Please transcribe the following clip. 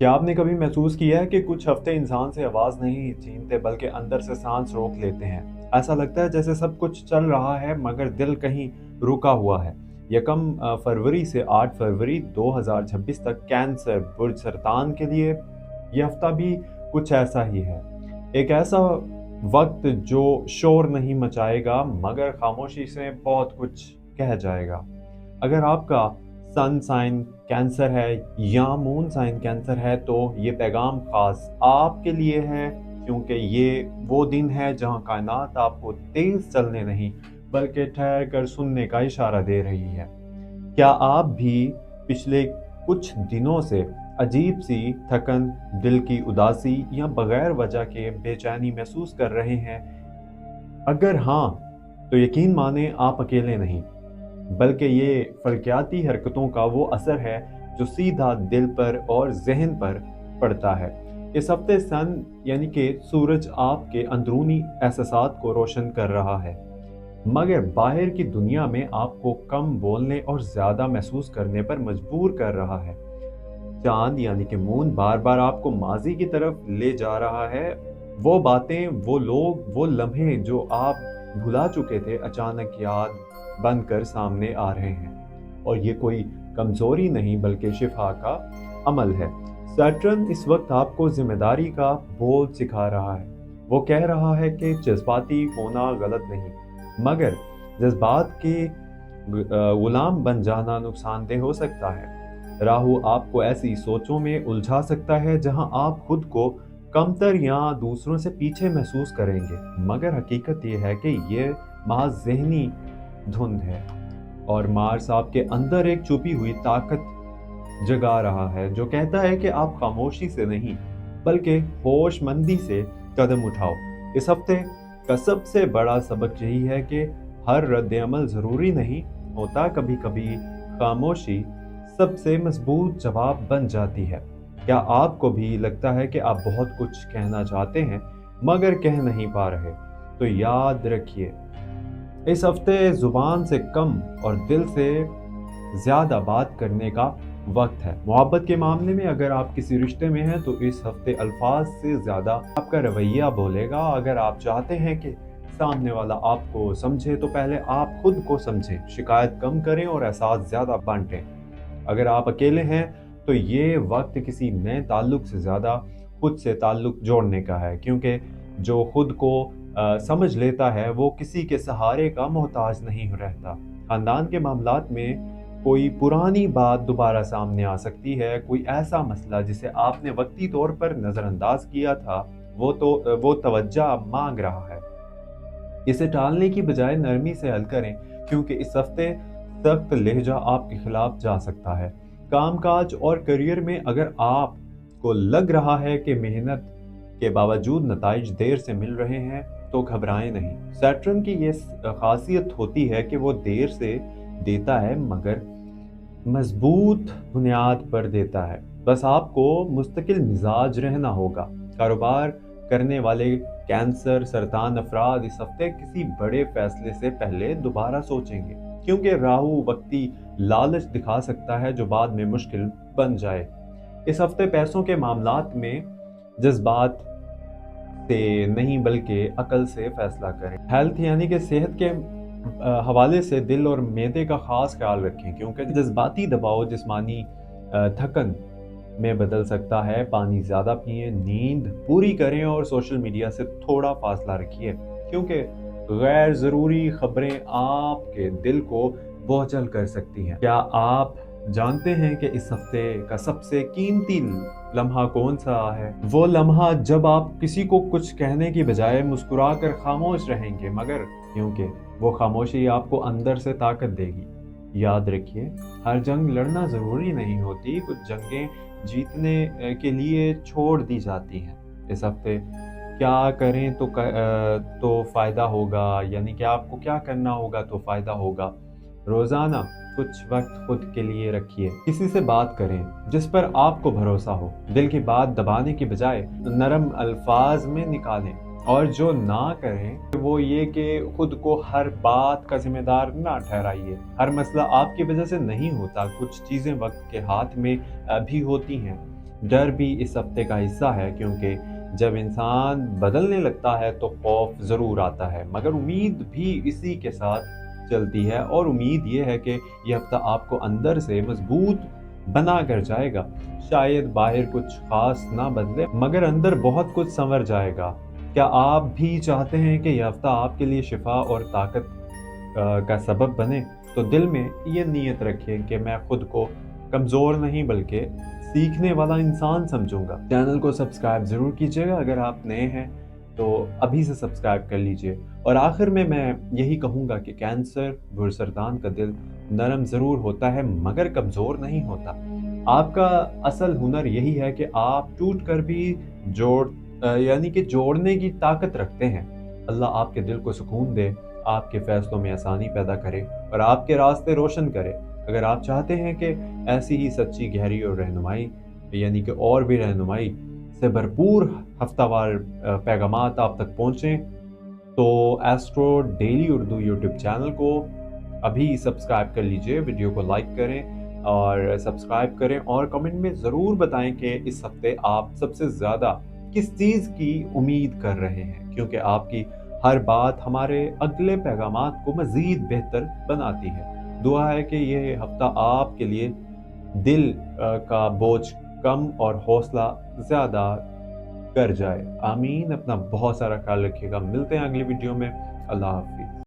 क्या आपने कभी महसूस किया है कि कुछ हफ्ते इंसान से आवाज़ नहीं छीनते बल्कि अंदर से सांस रोक लेते हैं? ऐसा लगता है जैसे सब कुछ चल रहा है मगर दिल कहीं रुका हुआ है। यकम फरवरी से 8 फरवरी 2026 तक कैंसर बुर्ज सरतान के लिए ये हफ्ता भी कुछ ऐसा ही है। एक ऐसा वक्त जो शोर नहीं मचाएगा मगर खामोशी से बहुत कुछ कह जाएगा। अगर आपका सन साइन कैंसर है या मून साइन कैंसर है तो ये पैगाम खास आपके लिए है, क्योंकि ये वो दिन है जहां कायनात आपको तेज चलने नहीं बल्कि ठहर कर सुनने का इशारा दे रही है। क्या आप भी पिछले कुछ दिनों से अजीब सी थकन, दिल की उदासी या बगैर वजह के बेचैनी महसूस कर रहे हैं? अगर हाँ, तो यकीन माने आप अकेले नहीं, बल्कि ये फल्कियाती हरकतों का वो असर है जो सीधा दिल पर और जहन पर पड़ता है। इस हफ्ते सन यानी कि सूरज आपके अंदरूनी एहसासात को रोशन कर रहा है, मगर बाहर की दुनिया में आपको कम बोलने और ज्यादा महसूस करने पर मजबूर कर रहा है। चांद यानी कि मून बार बार आपको माजी की तरफ ले जा रहा है। वो बातें, वो लोग, वो लम्हे जो आप भुला चुके थे अचानक याद बनकर सामने आ रहे हैं, और ये कोई कमजोरी नहीं बल्कि शिफा का अमल है। सैटर्न इस वक्त आपको जिम्मेदारी का बोझ सिखा रहा है। वो कह रहा है कि जज्बाती होना गलत नहीं, मगर जज्बात के गुलाम बन जाना नुकसानदेह हो सकता है। राहु आपको ऐसी सोचों में उलझा सकता है जहां आप खुद को कमतर या दूसरों से पीछे महसूस करेंगे, मगर हकीकत यह है कि ये महज ज़हनी धुंध है। और मार्स आपके अंदर एक छुपी हुई ताकत जगा रहा है जो कहता है कि आप खामोशी से नहीं बल्कि होशमंदी से कदम उठाओ। इस हफ्ते का सबसे बड़ा सबक यही है कि हर रद्द अमल जरूरी नहीं होता, कभी कभी खामोशी सबसे मजबूत जवाब बन जाती है। क्या आपको भी लगता है कि आप बहुत कुछ कहना चाहते हैं मगर कह नहीं पा रहे? तो याद रखिए, इस हफ्ते जुबान से कम और दिल से ज्यादा बात करने का वक्त है। मोहब्बत के मामले में अगर आप किसी रिश्ते में हैं तो इस हफ्ते अल्फाज से ज्यादा आपका रवैया बोलेगा। अगर आप चाहते हैं कि सामने वाला आपको समझे तो पहले आप खुद को समझें, शिकायत कम करें और एहसास ज्यादा बांटें। अगर आप अकेले हैं तो ये वक्त किसी नए ताल्लुक से ज्यादा खुद से ताल्लुक जोड़ने का है, क्योंकि जो खुद को समझ लेता है वो किसी के सहारे का मोहताज नहीं रहता। खानदान के मामलात में कोई पुरानी बात दोबारा सामने आ सकती है। कोई ऐसा मसला जिसे आपने वक्ती तौर पर नजरअंदाज किया था वो तवज्जो मांग रहा है। इसे टालने की बजाय नरमी से हल करें, क्योंकि इस हफ्ते सख्त लहजा आपके खिलाफ जा सकता है। कामकाज और करियर में अगर आपको लग रहा है कि मेहनत के बावजूद नताइज देर से मिल रहे हैं तो घबराएं नहीं। सैटर्न की ये खासियत होती है कि वो देर से देता है मगर मजबूत बुनियाद पर देता है। बस आपको मुस्तकिल मिजाज रहना होगा। कारोबार करने वाले कैंसर सरतान अफराद इस हफ्ते किसी बड़े फैसले से पहले दोबारा सोचेंगे, क्योंकि राहु वक्ती लालच दिखा सकता है जो बाद में मुश्किल बन जाए। इस हफ्ते पैसों के मामलात में जज्बात से नहीं बल्कि अकल से फैसला करें। हेल्थ यानी कि सेहत के हवाले से दिल और मैदे का खास ख्याल रखें, क्योंकि जज्बाती दबाव जिस्मानी थकन में बदल सकता है। पानी ज्यादा पिएं, नींद पूरी करें और सोशल मीडिया से थोड़ा फासला रखिए, क्योंकि गैर जरूरी खबरें आपके दिल को बोझल कर सकती हैं। क्या आप जानते हैं कि इस हफ्ते का सबसे कीमती लम्हा कौन सा है? वो लम्हा जब आप किसी को कुछ कहने की बजाय मुस्कुराकर खामोश रहेंगे, मगर क्योंकि वो खामोशी आपको अंदर से ताकत देगी। याद रखिए, हर जंग लड़ना जरूरी नहीं होती, कुछ जंगें जीतने के लिए छोड़ दी जाती हैं। इस हफ्ते क्या करें तो फायदा होगा, यानी कि आपको क्या करना होगा तो फायदा होगा। रोजाना कुछ वक्त खुद के लिए रखिए। किसी से बात करें जिस पर आपको भरोसा हो। दिल की बात दबाने की बजाय नरम अल्फाज में निकालें। और जो ना करें वो ये कि खुद को हर बात का जिम्मेदार ना ठहराइए। हर मसला आपकी वजह से नहीं होता, कुछ चीजें वक्त के हाथ में भी होती हैं। डर भी इस हफ्ते का हिस्सा है, क्योंकि जब इंसान बदलने लगता है तो खौफ ज़रूर आता है, मगर उम्मीद भी इसी के साथ चलती है। और उम्मीद ये है कि ये हफ्ता आपको अंदर से मजबूत बना कर जाएगा। शायद बाहर कुछ खास ना बदले, मगर अंदर बहुत कुछ संवर जाएगा। क्या आप भी चाहते हैं कि यह हफ्ता आपके लिए शिफा और ताकत का सबब बने? तो दिल में ये नीयत रखें कि मैं खुद को कमज़ोर नहीं बल्कि सीखने वाला इंसान समझूंगा। चैनल को सब्सक्राइब ज़रूर कीजिएगा, अगर आप नए हैं तो अभी से सब्सक्राइब कर लीजिए। और आखिर में मैं यही कहूँगा कि कैंसर बुरसरतान का दिल नरम ज़रूर होता है मगर कमज़ोर नहीं होता। आपका असल हुनर यही है कि आप टूट कर भी यानी कि जोड़ने की ताकत रखते हैं। अल्लाह आपके दिल को सुकून दे, आपके फैसलों में आसानी पैदा करे और आपके रास्ते रोशन करे। अगर आप चाहते हैं कि ऐसी ही सच्ची, गहरी और रहनुमाई यानी कि और भी रहनुमाई से भरपूर हफ्तावार पैगामात आप तक पहुँचें, तो astro daily Urdu YouTube channel को अभी सब्सक्राइब कर लीजिए, वीडियो को लाइक करें और सब्सक्राइब करें और कमेंट में ज़रूर बताएं कि इस हफ्ते आप सबसे ज़्यादा किस चीज़ की उम्मीद कर रहे हैं, क्योंकि आपकी हर बात हमारे अगले पैगामात को मज़ीद बेहतर बनाती है। दुआ है कि ये हफ्ता आपके लिए दिल का बोझ कम और हौसला ज़्यादा कर जाए। आमीन। अपना बहुत सारा ख्याल रखिएगा। मिलते हैं अगली वीडियो में। अल्लाह हाफ़िज़।